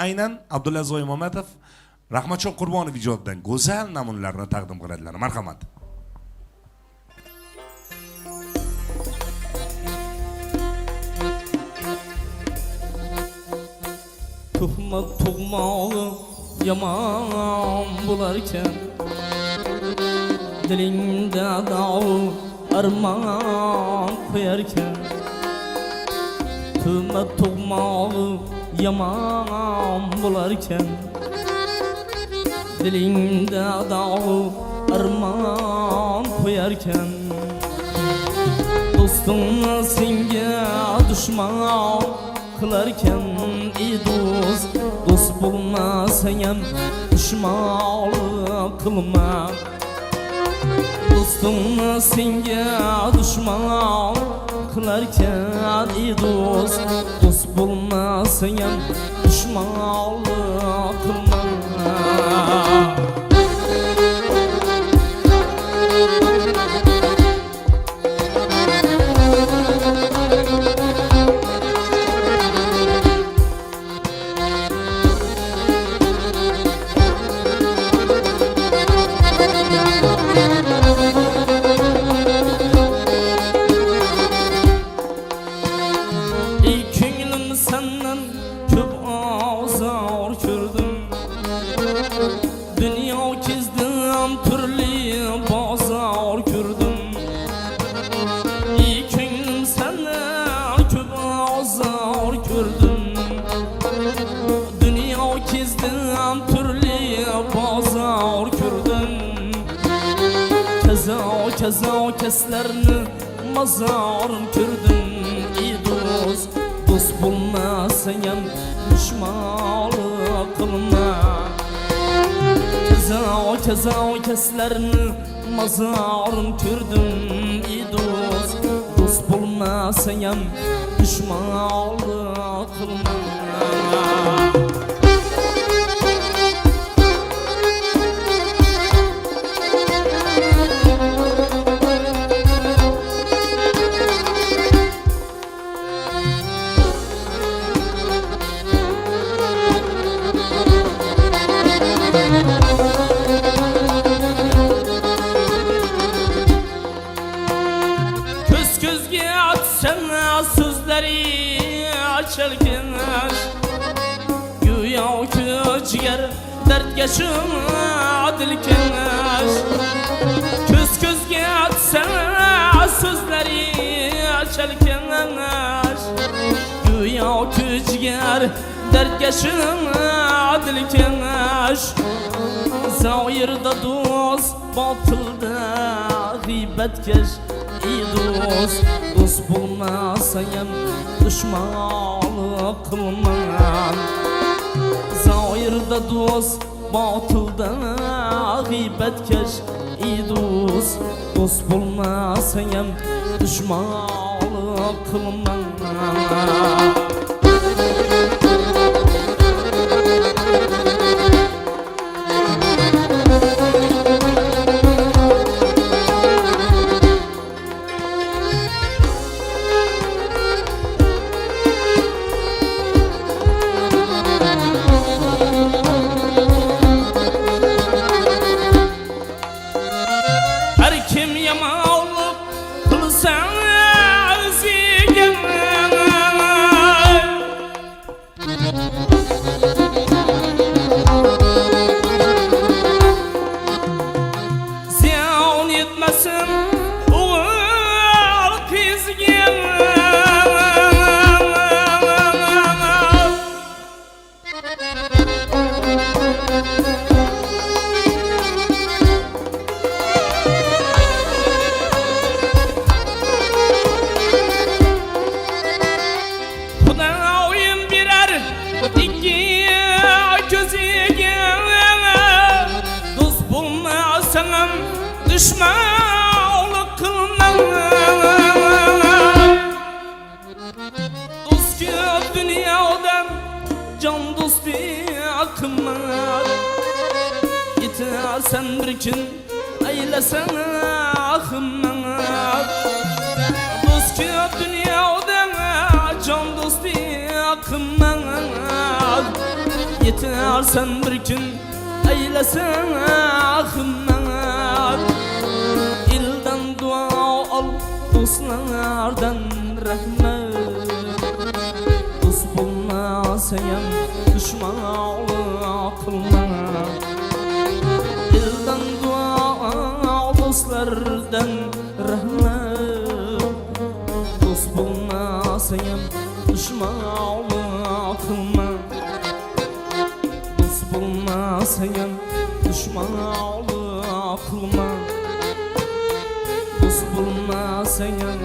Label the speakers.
Speaker 1: aynan Abdulaziz Oymamatov Rahmatjon Qurbonov ijodidan go'zal namunalarni taqdim qiladilar. Marhamat.
Speaker 2: Tuhmat tug'mog'i yomon bo'larkan, dilingda da'v armon qo'yarkan. Tuhmat tug'mog'i yomon bo'larkan, dilingda da'v armon qo'yarkan. Do'stingni senga dushman qilarkan, ey do'st, do'st bo'lmasang ham dushmanlik qilma. Do'stingni senga dushman qilarkan, ey do'st, do'st bo'lmasang ham dushmanlik qilma. Kaza keslerini mazarım kürdüm, ey dost, dost bulmasang ham dushmanlik qilma. Kaza keslerini mazarım kürdüm, ey dost, dost bulmasang ham dushmanlik qilma. Açılgınlar güya küçüger dert yaşım adilkenler. Közge atsana sözleri açılgınlar güya küçüger dert yaşım adilkenler. Zahirda dost, batılda gıybetkeş, ey dost, dost bulmasang ham dushmanlik qilma. Zahirda dost, batılda g'iybatkash, ey dost, dost bulmasang ham dushmanlik qilma. Düşmanlık kılma. Dost ki dünyadan can dostu akıma. Gidersen bir gün eylesen akıma. Dost ki dünyadan can dostu akıma. yetersen bir gün eylesin ahımlar. İlden dua al, dostlardan rahmet. Dost bulmasayam düşman kılma. İlden dua al, dostlardan rahmet. Dost bulmasayam düşman kılma. Dost bulmasayam düşman kılma. Dost bulmasayam